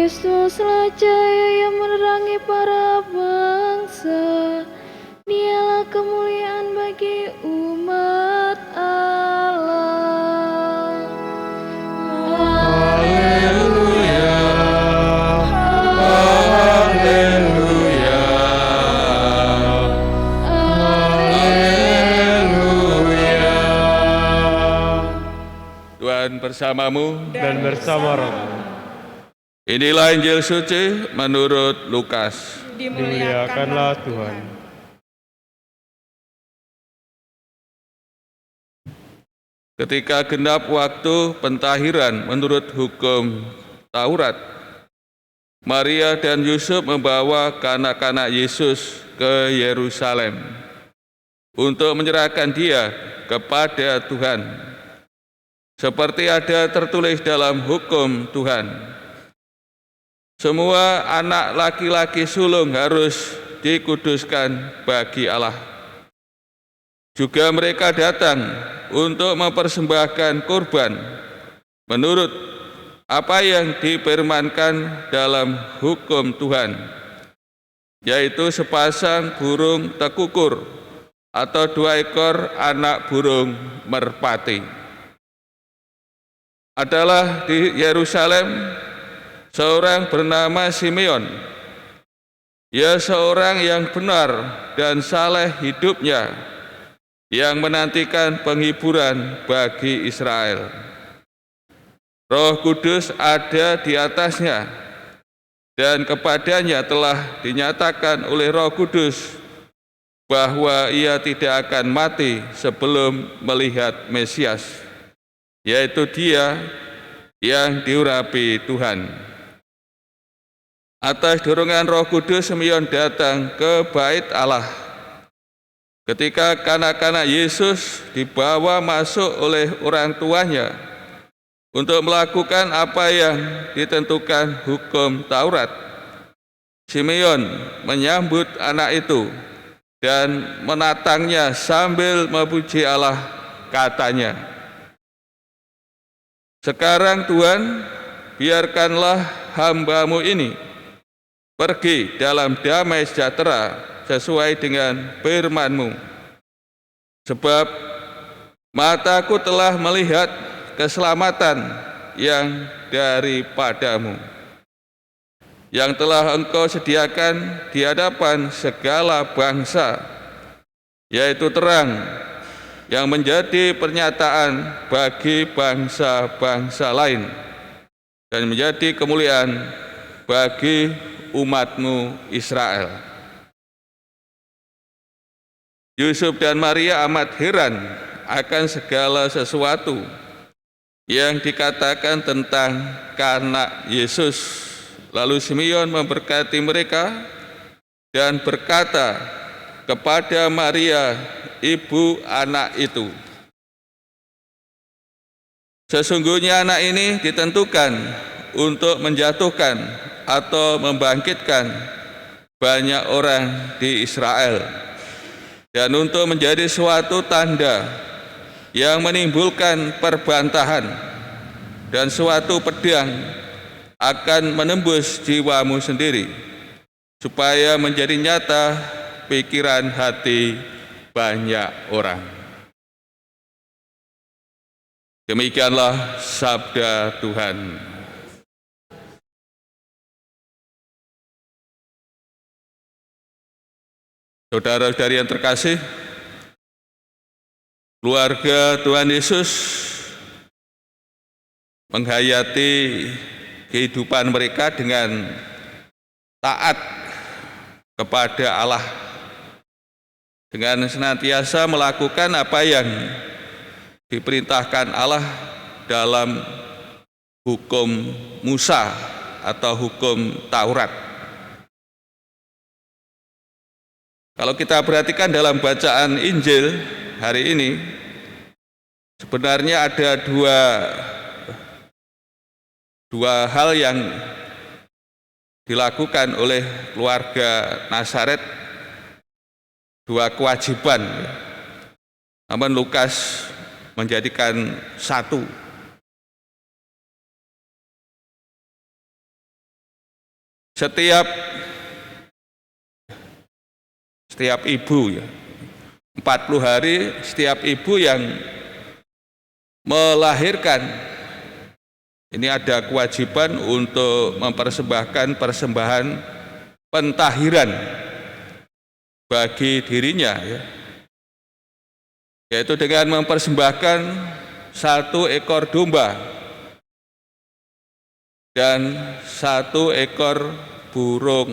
Kristuslah cahaya yang menerangi para bangsa. Dialah kemuliaan bagi umat Allah. Haleluya, haleluya, haleluya. Tuhan bersamamu dan bersama rohmu. Inilah Injil suci menurut Lukas. Dimuliakanlah Tuhan. Ketika genap waktu pentahiran menurut hukum Taurat, Maria dan Yusuf membawa kanak-kanak Yesus ke Yerusalem untuk menyerahkan dia kepada Tuhan. Seperti ada tertulis dalam hukum Tuhan, semua anak laki-laki sulung harus dikuduskan bagi Allah. Juga mereka datang untuk mempersembahkan kurban menurut apa yang difirmankan dalam hukum Tuhan, yaitu sepasang burung tekukur atau 2 ekor anak burung merpati. Adalah di Yerusalem seorang bernama Simeon. Ia seorang yang benar dan saleh hidupnya, yang menantikan penghiburan bagi Israel. Roh Kudus ada di atasnya, dan kepadanya telah dinyatakan oleh Roh Kudus bahwa ia tidak akan mati sebelum melihat Mesias, yaitu Dia yang diurapi Tuhan. Atas dorongan Roh Kudus, Simeon datang ke Bait Allah. Ketika kanak-kanak Yesus dibawa masuk oleh orang tuanya untuk melakukan apa yang ditentukan hukum Taurat, Simeon menyambut anak itu dan menatangnya sambil memuji Allah. Katanya, "Sekarang Tuhan, biarkanlah hamba-Mu ini pergi dalam damai sejahtera sesuai dengan firman-Mu. Sebab mataku telah melihat keselamatan yang daripada-Mu, yang telah Engkau sediakan di hadapan segala bangsa, yaitu terang yang menjadi pernyataan bagi bangsa-bangsa lain dan menjadi kemuliaan bagi umat-Mu Israel." Yusuf dan Maria amat heran akan segala sesuatu yang dikatakan tentang kanak Yesus. Lalu Simeon memberkati mereka dan berkata kepada Maria, ibu anak itu, "Sesungguhnya anak ini ditentukan untuk menjatuhkan atau membangkitkan banyak orang di Israel, dan untuk menjadi suatu tanda yang menimbulkan perbantahan, dan suatu pedang akan menembus jiwamu sendiri, supaya menjadi nyata pikiran hati banyak orang." Demikianlah sabda Tuhan. Saudara-saudari yang terkasih, keluarga Tuhan Yesus menghayati kehidupan mereka dengan taat kepada Allah, dengan senantiasa melakukan apa yang diperintahkan Allah dalam hukum Musa atau hukum Taurat. Kalau kita perhatikan dalam bacaan Injil hari ini, sebenarnya ada dua hal yang dilakukan oleh keluarga Nazaret, dua kewajiban. Namun Lukas menjadikan satu. setiap ibu ya, 40 hari setiap ibu yang melahirkan ini ada kewajiban untuk mempersembahkan persembahan pentahiran bagi dirinya ya, yaitu dengan mempersembahkan 1 ekor domba dan 1 ekor burung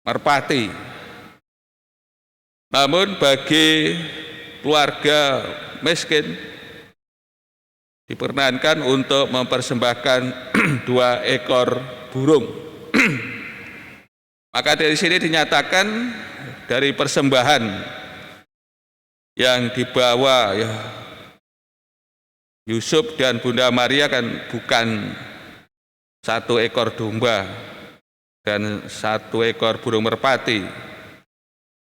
merpati. Namun bagi keluarga miskin diperkenankan untuk mempersembahkan 2 ekor burung. Maka dari sini dinyatakan dari persembahan yang dibawa ya Yusuf dan Bunda Maria kan bukan 1 ekor domba dan 1 ekor burung merpati,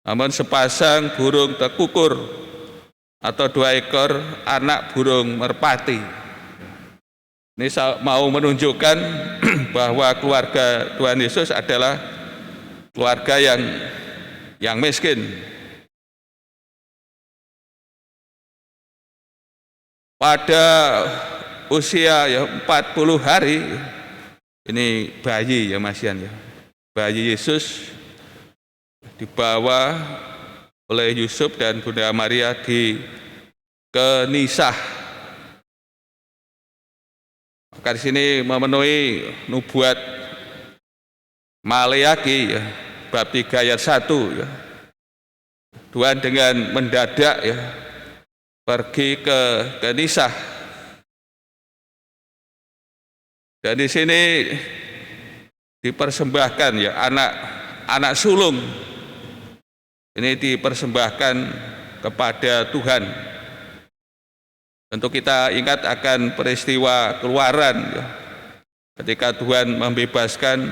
namun sepasang burung tekukur atau 2 ekor anak burung merpati. Ini mau menunjukkan bahwa keluarga Tuhan Yesus adalah keluarga yang miskin. Pada usia ya 40 hari, ini bayi ya Mas Yan ya, bayi Yesus dibawa oleh Yusuf dan Bunda Maria ke Nisah. Maka di sini memenuhi nubuat Maleaki ya, bab 3 ayat 1 ya. Tuhan dengan mendadak ya pergi ke Nisah. Dan di sini dipersembahkan ya anak sulung. Ini dipersembahkan kepada Tuhan. Tentu kita ingat akan peristiwa Keluaran ya, ketika Tuhan membebaskan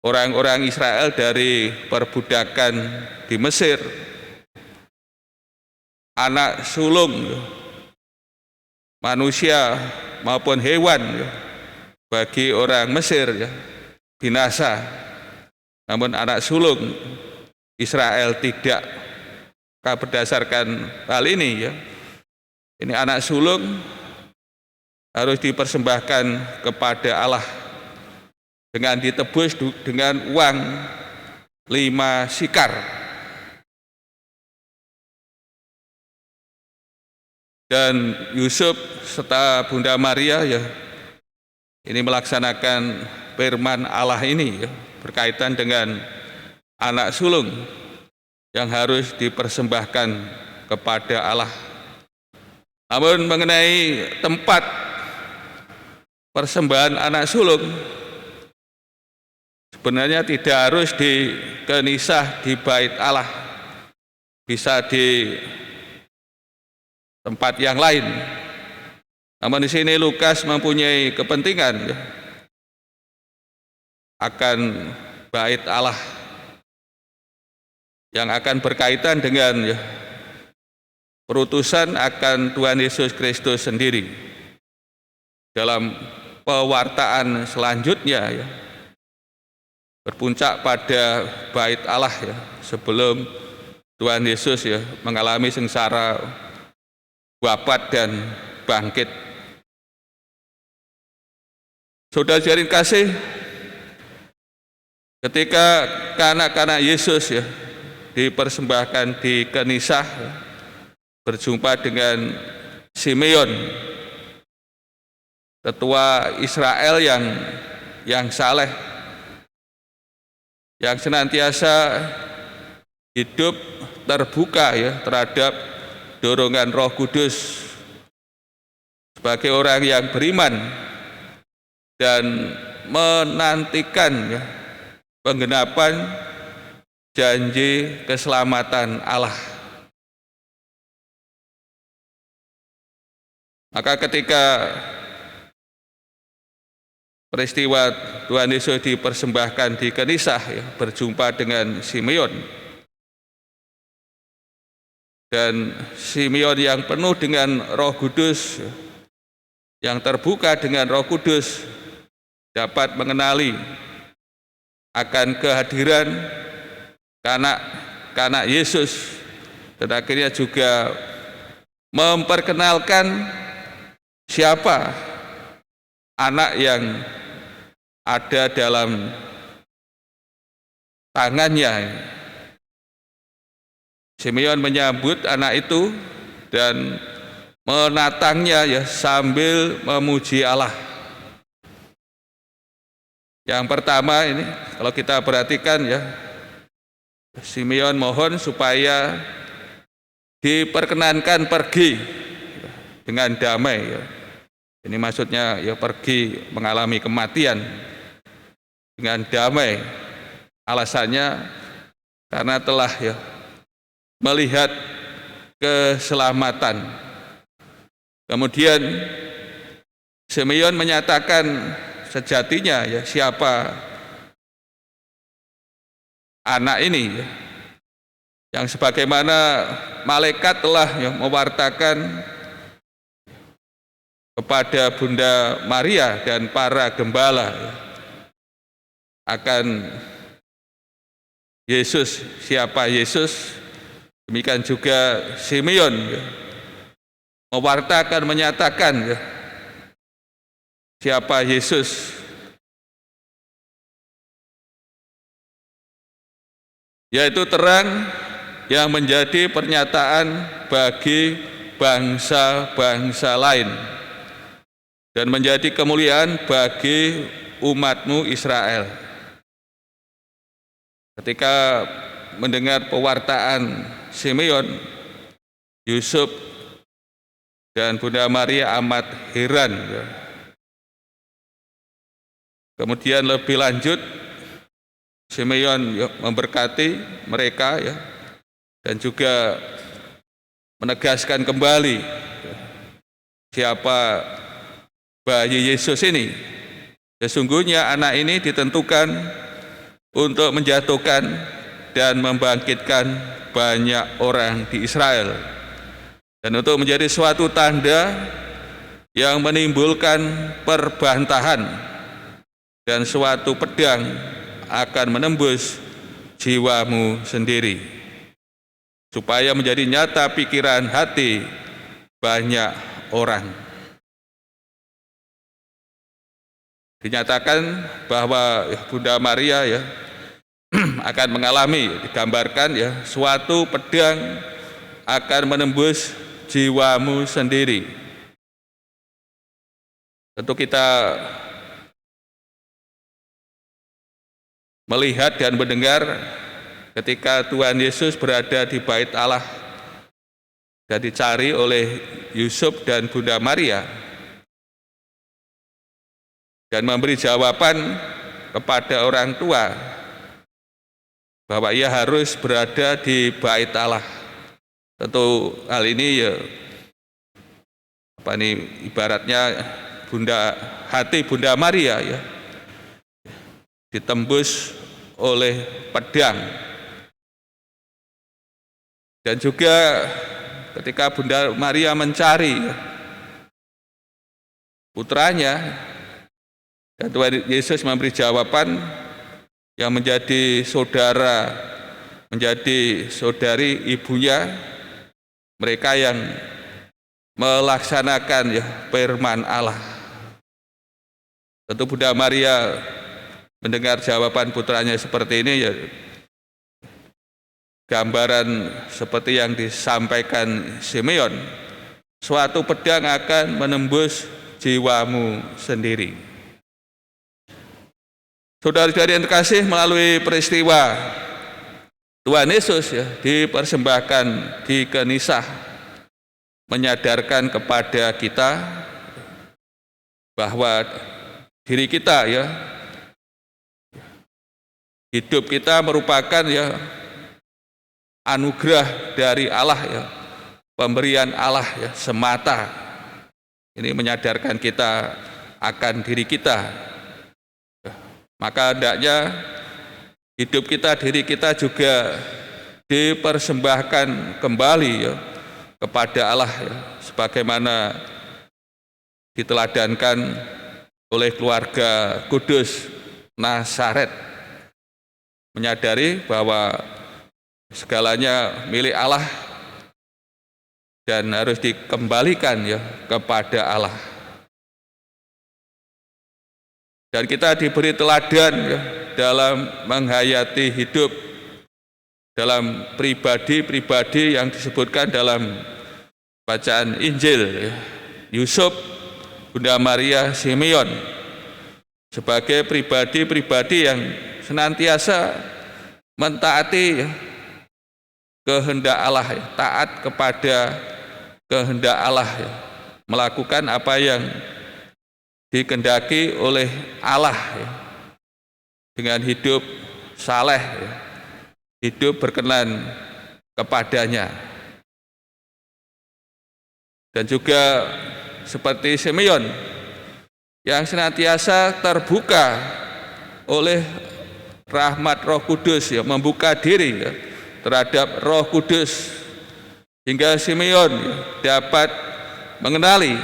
orang-orang Israel dari perbudakan di Mesir. Anak sulung manusia maupun hewan bagi orang Mesir binasa, namun anak sulung Israel tidak. Berdasarkan hal ini ini anak sulung harus dipersembahkan kepada Allah dengan ditebus dengan uang 5 sikar. Dan Yusuf serta Bunda Maria ini melaksanakan firman Allah ini berkaitan dengan anak sulung yang harus dipersembahkan kepada Allah. Namun mengenai tempat persembahan anak sulung sebenarnya tidak harus di Nisah di Bait Allah, bisa di tempat yang lain. Namun di sini Lukas mempunyai kepentingan akan Bait Allah yang akan berkaitan dengan perutusan akan Tuhan Yesus Kristus sendiri. Dalam pewartaan selanjutnya berpuncak pada Bait Allah sebelum Tuhan Yesus mengalami sengsara, wafat dan bangkit. Saudara-saudari kasih, ketika kanak-kanak Yesus dipersembahkan di Nisah, berjumpa dengan Simeon, tetua Israel yang saleh, yang senantiasa hidup terbuka terhadap dorongan Roh Kudus sebagai orang yang beriman dan menantikan penggenapan janji keselamatan Allah. Maka ketika peristiwa Tuhan Yesus dipersembahkan di Nisah berjumpa dengan Simeon, dan Simeon yang penuh dengan Roh Kudus, yang terbuka dengan Roh Kudus, dapat mengenali akan kehadiran kanak Yesus, dan akhirnya juga memperkenalkan siapa anak yang ada dalam tangannya. Simeon menyambut anak itu dan menatangnya ya sambil memuji Allah. Yang pertama ini kalau kita perhatikan ya, Simeon mohon supaya diperkenankan pergi dengan damai ya. Ini maksudnya ya pergi mengalami kematian dengan damai. Alasannya karena telah ya melihat keselamatan. Kemudian Simeon menyatakan sejatinya ya siapa anak ini ya, yang sebagaimana malaikat telah ya, mewartakan kepada Bunda Maria dan para gembala ya, akan Yesus, siapa Yesus. Demikian juga Simeon ya, mewartakan, menyatakan ya, siapa Yesus, yaitu terang yang menjadi pernyataan bagi bangsa-bangsa lain dan menjadi kemuliaan bagi umatmu Israel. Ketika mendengar pewartaan Simeon, Yusuf dan Bunda Maria amat heran ya. Kemudian lebih lanjut Simeon ya, memberkati mereka ya, dan juga menegaskan kembali ya, siapa bayi Yesus ini. Sesungguhnya anak ini ditentukan untuk menjatuhkan dan membangkitkan banyak orang di Israel, dan untuk menjadi suatu tanda yang menimbulkan perbantahan, dan suatu pedang akan menembus jiwamu sendiri, supaya menjadi nyata pikiran hati banyak orang. Dinyatakan bahwa Bunda Maria ya akan mengalami, digambarkan ya, suatu pedang akan menembus jiwamu sendiri. Tentu kita melihat dan mendengar ketika Tuhan Yesus berada di bait Allah dan dicari oleh Yusuf dan Bunda Maria, dan memberi jawaban kepada orang tua bahwa ia harus berada di bait Allah. Tentu hal ini ya ibaratnya hati Bunda Maria ya ditembus oleh pedang. Dan juga ketika Bunda Maria mencari putranya, dan Tuhan Yesus memberi jawaban yang menjadi saudara, menjadi saudari ibunya, mereka yang melaksanakan ya firman Allah. Tentu Bunda Maria mendengar jawaban putranya seperti ini ya, gambaran seperti yang disampaikan Simeon, suatu pedang akan menembus jiwamu sendiri. Saudara-saudari yang terkasih, melalui peristiwa Tuhan Yesus ya dipersembahkan di Kenisah, menyadarkan kepada kita bahwa diri kita ya, hidup kita merupakan ya anugerah dari Allah ya, pemberian Allah ya semata. Ini menyadarkan kita akan diri kita. Maka hendaknya hidup kita, diri kita juga dipersembahkan kembali ya kepada Allah ya, sebagaimana diteladankan oleh keluarga kudus Nazaret, menyadari bahwa segalanya milik Allah dan harus dikembalikan ya kepada Allah. Dan kita diberi teladan ya, dalam menghayati hidup dalam pribadi-pribadi yang disebutkan dalam bacaan Injil ya. Yusuf, Bunda Maria, Simeon sebagai pribadi-pribadi yang senantiasa mentaati ya, kehendak Allah ya, taat kepada kehendak Allah ya, melakukan apa yang dikehendaki oleh Allah ya, dengan hidup saleh ya, hidup berkenan kepadanya. Dan juga seperti Simeon yang senantiasa terbuka oleh rahmat Roh Kudus ya, membuka diri ya, terhadap Roh Kudus hingga Simeon ya, dapat mengenali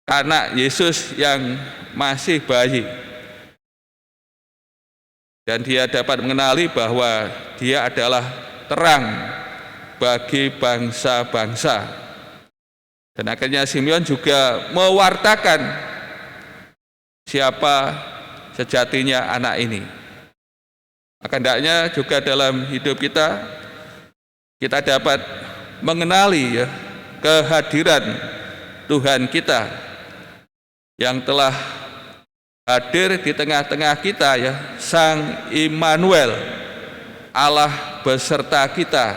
anak Yesus yang masih bayi, dan dia dapat mengenali bahwa dia adalah terang bagi bangsa-bangsa. Dan akhirnya Simeon juga mewartakan siapa sejatinya anak ini. Maka hendaknya juga dalam hidup kita dapat mengenali ya, kehadiran Tuhan kita yang telah hadir di tengah-tengah kita ya, Sang Immanuel, Allah beserta kita.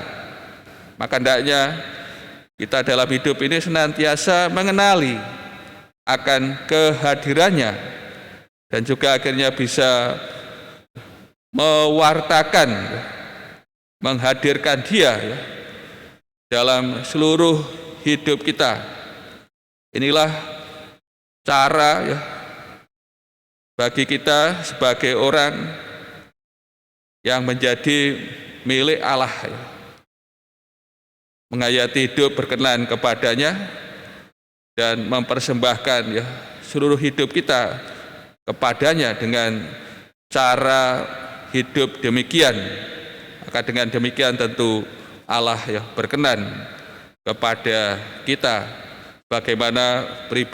Maka hendaknya kita dalam hidup ini senantiasa mengenali akan kehadirannya dan juga akhirnya bisa mewartakan, menghadirkan dia ya, dalam seluruh hidup kita. Inilah cara ya, bagi kita sebagai orang yang menjadi milik Allah ya, menghayati hidup berkenan kepadanya dan mempersembahkan ya, seluruh hidup kita kepadanya dengan cara hidup demikian. Maka dengan demikian tentu Allah ya berkenan kepada kita, bagaimana pribadi